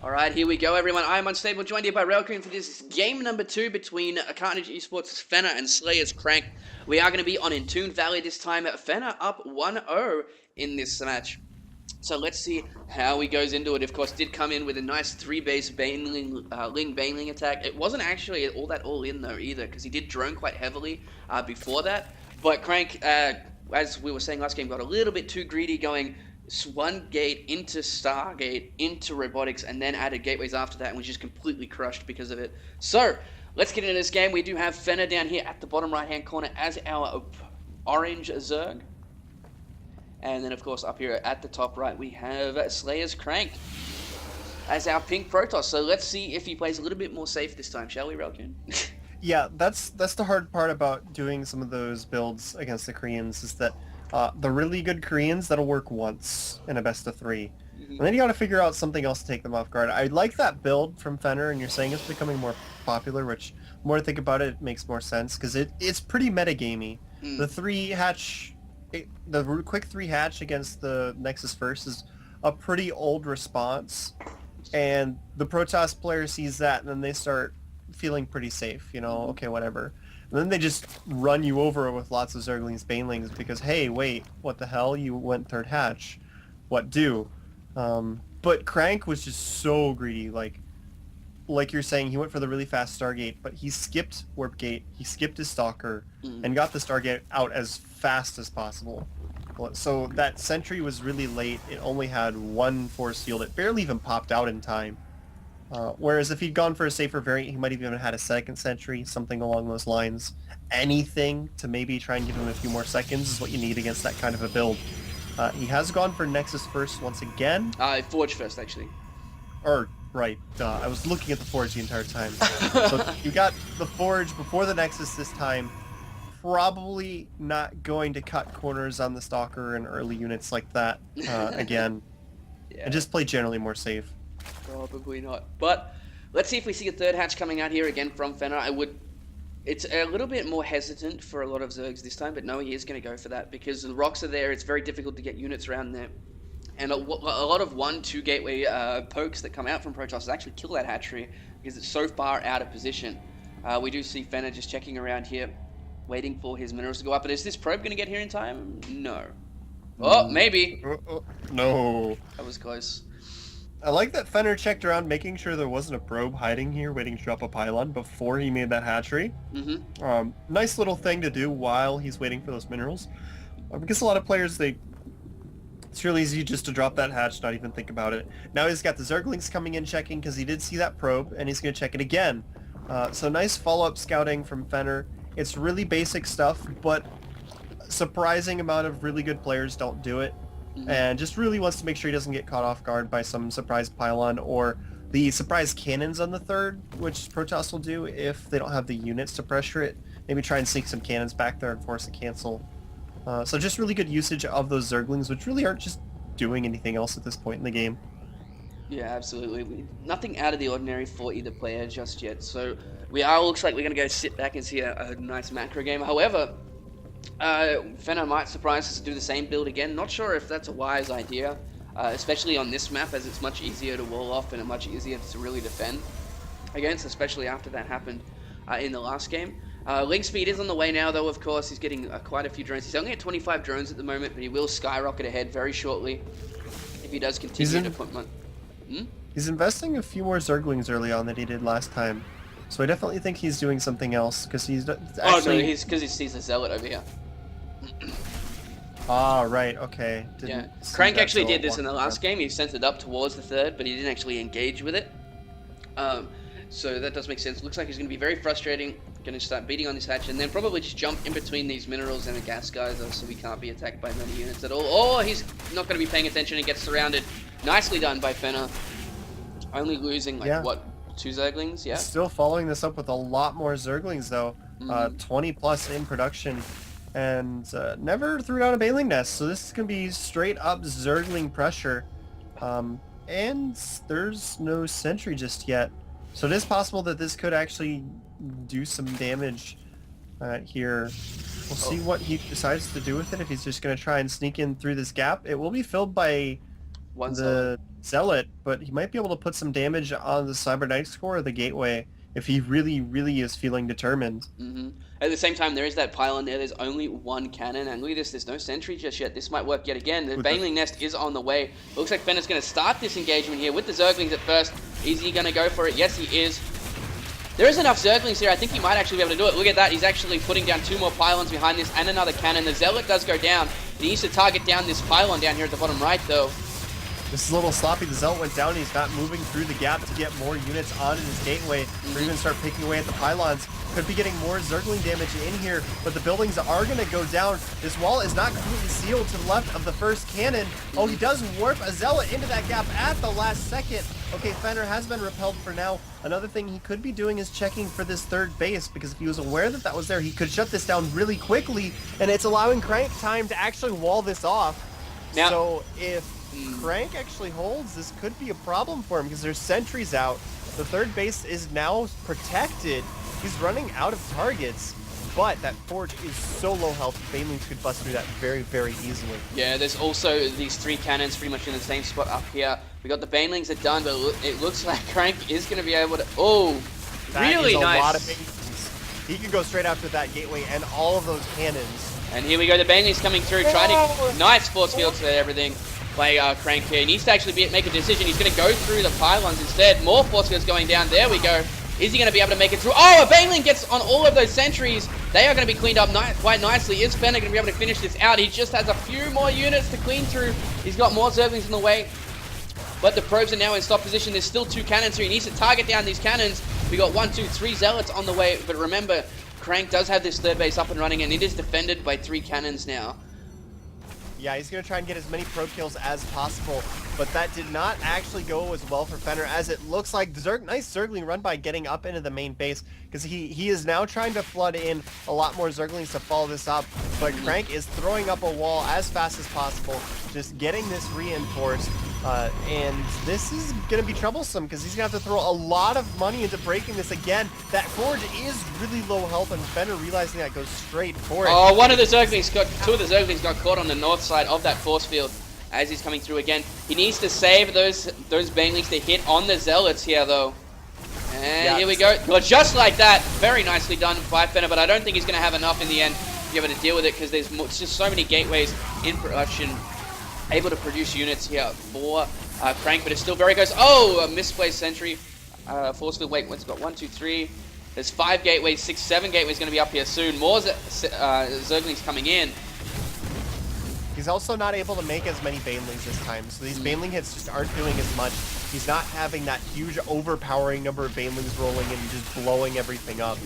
All right, here we go, everyone. I'm Unstable, joined here by Railcoon for this game number 2 between Carnage Esports' Fenner and Slayer's Crank. We are going to be on Entombed Valley this time. Fenner up 1-0 in this match. So let's see how he goes into it. Of course, did come in with a nice 3-base Ling Baneling attack. It wasn't actually all in though either, because he did drone quite heavily before that. But Crank, as we were saying last game, got a little bit too greedy, going one gate into Stargate, into Robotics, and then added gateways after that, and was just completely crushed because of it. So, let's get into this game. We do have Fenner down here at the bottom right-hand corner as our orange Zerg. And then, of course, up here at the top right, we have Slayer's Crank as our pink Protoss. So let's see if he plays a little bit more safe this time, shall we, Railcoon? Yeah, that's the hard part about doing some of those builds against the Koreans is that the really good Koreans, that'll work once in a best of 3. And then you got to figure out something else to take them off guard. I like that build from Fenner, and you're saying it's becoming more popular, which, the more I think about it, it makes more sense, because it's pretty metagamey. The 3-hatch, the quick 3-hatch against the Nexus First is a pretty old response, and the Protoss player sees that, and then they start feeling pretty safe, okay, whatever. And then they just run you over with lots of Zerglings, Banelings, because, hey, wait, what the hell? You went 3rd hatch. What do? But Crank was just so greedy, like you're saying, he went for the really fast Stargate, but he skipped Warp Gate, he skipped his Stalker, and got the Stargate out as fast as possible. So that sentry was really late, it only had 1 force field, it barely even popped out in time. Whereas if he'd gone for a safer variant, he might have even had a 2nd sentry, something along those lines. Anything to maybe try and give him a few more seconds is what you need against that kind of a build. He has gone for Nexus First once again. Forge first, actually. Right, I was looking at the Forge the entire time. So you got the Forge before the Nexus this time. Probably not going to cut corners on the Stalker and early units like that again. Yeah. And just play generally more safe. Probably not. But let's see if we see a 3rd hatch coming out here again from Fenner. It's a little bit more hesitant for a lot of Zergs this time, but no, he is going to go for that because the rocks are there. It's very difficult to get units around there. And a lot of 1-2 gateway pokes that come out from Protoss actually kill that hatchery because it's so far out of position. We do see Fenner just checking around here, waiting for his minerals to go up. But is this probe going to get here in time? No. Oh, maybe. No. That was close. I like that Fenner checked around, making sure there wasn't a probe hiding here, waiting to drop a pylon before he made that hatchery. Nice little thing to do while he's waiting for those minerals. Because a lot of players, it's really easy just to drop that hatch, not even think about it. Now he's got the Zerglings coming in checking because he did see that probe, and he's going to check it again. So nice follow-up scouting from Fenner. It's really basic stuff, but surprising amount of really good players don't do it. And just really wants to make sure he doesn't get caught off guard by some surprise pylon or the surprise cannons on the 3rd, which Protoss will do if they don't have the units to pressure it. Maybe try and sneak some cannons back there and force a cancel. So just really good usage of those Zerglings, which really aren't just doing anything else at this point in the game. Yeah, absolutely. Nothing out of the ordinary for either player just yet. So looks like we're going to go sit back and see a nice macro game. However, Fenner might surprise us to do the same build again. Not sure if that's a wise idea, especially on this map, as it's much easier to wall off and much easier to really defend against, especially after that happened in the last game. Link speed is on the way now, though, of course. He's getting quite a few drones. He's only at 25 drones at the moment, but he will skyrocket ahead very shortly if he does continue to put money. He's investing a few more Zerglings early on than he did last time. So I definitely think he's doing something else, because he's actually... Oh, no, because he sees a Zealot over here. Ah, right, okay. Crank actually did this in the last game. He sent it up towards the 3rd, but he didn't actually engage with it. So that does make sense. Looks like he's going to be very frustrating. Going to start beating on this hatch, and then probably just jump in between these minerals and the gas geyser, so he can't be attacked by many units at all. Oh, he's not going to be paying attention and gets surrounded. Nicely done by Fenner. Only losing, what, 2 Zerglings? Yeah. Still following this up with a lot more Zerglings, though. 20 plus in production. And never threw down a Baneling nest, so this is going to be straight up Zergling pressure. And there's no sentry just yet. So it is possible that this could actually do some damage here. We'll see what he decides to do with it, if he's just going to try and sneak in through this gap. It will be filled by One Zealot. the Zealot, but he might be able to put some damage on the Cybernetics core or the Gateway if he really, really is feeling determined. At the same time, there is that pylon there. There's only one cannon, and look at this. There's no sentry just yet. This might work yet again. The Baneling Nest is on the way. Looks like Fenner's going to start this engagement here with the Zerglings at first. Is he going to go for it? Yes, he is. There is enough Zerglings here. I think he might actually be able to do it. Look at that. He's actually putting down 2 more pylons behind this and another cannon. The Zealot does go down. He needs to target down this pylon down here at the bottom right, though. This is a little sloppy. The Zealot went down. He's not moving through the gap to get more units onto his gateway or even start picking away at the pylons. Could be getting more Zergling damage in here, but the buildings are going to go down. This wall is not completely sealed to the left of the first cannon. Oh, he does warp a Zealot into that gap at the last second. Okay, Fenner has been repelled for now. Another thing he could be doing is checking for this third base, because if he was aware that that was there, he could shut this down really quickly, and it's allowing Crank time to actually wall this off. Now, so if Crank actually holds, this could be a problem for him because there's sentries out. The third base is now protected. He's running out of targets, but that forge is so low health, Banelings could bust through that very, very easily. Yeah, there's also these 3 cannons pretty much in the same spot up here. We got the Banelings are done, but it looks like Crank is going to be able to... Oh, that really is a nice. Lot of Banelings. He can go straight after that gateway and all of those cannons. And here we go, the Banelings coming through, trying to... Nice force fields for everything by Crank here. He needs to actually make a decision. He's going to go through the pylons instead. More force fields going down. There we go. Is he going to be able to make it through? Oh, a Baneling gets on all of those sentries. They are going to be cleaned up quite nicely. Is Fenner going to be able to finish this out? He just has a few more units to clean through. He's got more Zerglings in the way. But the probes are now in stop position. There's still 2 cannons here. He needs to target down these cannons. We got 1, 2, 3 Zealots on the way. But remember, Crank does have this third base up and running, and it is defended by 3 cannons now. Yeah, he's going to try and get as many probe kills as possible, but that did not actually go as well for Fenner, as it looks like nice Zergling run by getting up into the main base, because he is now trying to flood in a lot more Zerglings to follow this up, but Crank is throwing up a wall as fast as possible, just getting this reinforced, and this is going to be troublesome, because he's going to have to throw a lot of money into breaking this again. That forge is really low health, and Fenner realizing that goes straight for it. Oh, 2 of the Zerglings got caught on the north side of that force field as he's coming through again. He needs to save those Banelings to hit on the Zealots here, though. And here we go. Well, just like that, very nicely done by Fenner, but I don't think he's going to have enough in the end to be able to deal with it, because there's just so many gateways in production able to produce units here for Crank, but it's still very close. Oh, a misplaced sentry. Force field, wait, it's got 1, 2, 3. There's 5 gateways, 6, 7 gateways going to be up here soon. More Zerglings coming in. He's also not able to make as many Banelings this time, so these Baneling hits just aren't doing as much. He's not having that huge overpowering number of Banelings rolling in and just blowing everything up.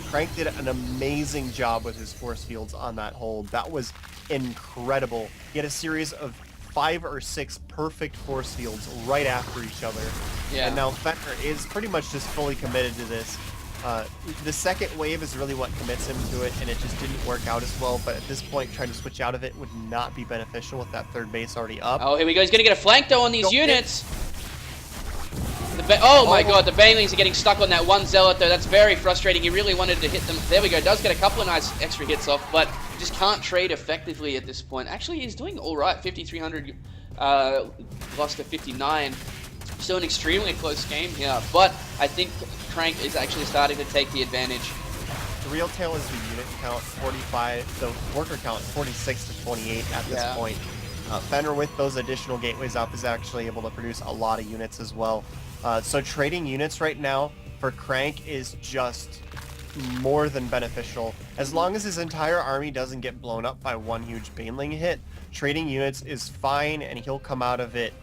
Crank did an amazing job with his force fields on that hold. That was incredible. He had a series of 5 or 6 perfect force fields right after each other. Yeah. And now Fenner is pretty much just fully committed to this. The second wave is really what commits him to it, and it just didn't work out as well, but at this point, trying to switch out of it would not be beneficial with that third base already up. Oh, here we go. He's going to get a flank, though, on these units. Oh my god, the Banelings are getting stuck on that one Zealot, though. That's very frustrating. He really wanted to hit them. There we go. Does get a couple of nice extra hits off, but just can't trade effectively at this point. Actually, he's doing all right. 5,300 lost to 59. Still an extremely close game here, but I think Crank is actually starting to take the advantage. The real tale is the unit count, 45. The worker count, 46 to 28 at this point. Fenner, with those additional gateways up, is actually able to produce a lot of units as well. So trading units right now for Crank is just more than beneficial. As long as his entire army doesn't get blown up by one huge Baneling hit, trading units is fine, and he'll come out of it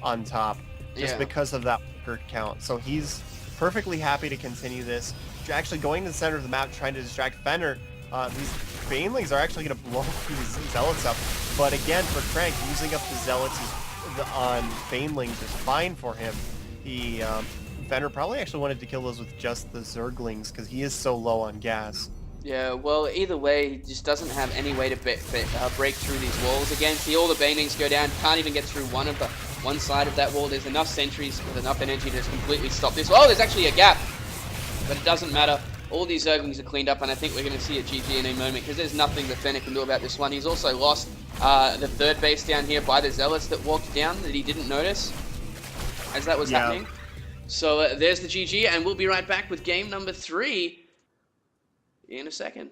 on top just because of that worker count. So he's perfectly happy to continue this. Actually going to the center of the map, trying to distract Fenner. These Banelings are actually going to blow these Zealots up. But again, for Crank, using up the Zealots on Banelings is fine for him. Fenner probably actually wanted to kill those with just the Zerglings because he is so low on gas. Yeah, well, either way, he just doesn't have any way to break through these walls again. See, all the Banelings go down, can't even get through one side of that wall. There's enough sentries with enough energy to just completely stop this. Oh, there's actually a gap, but it doesn't matter. All these Zerglings are cleaned up, and I think we're going to see a GG in a moment, because there's nothing that Fenner can do about this one. He's also lost the third base down here by the Zealots that walked down that he didn't notice as that was happening. So there's the GG, and we'll be right back with game number 3 in a second.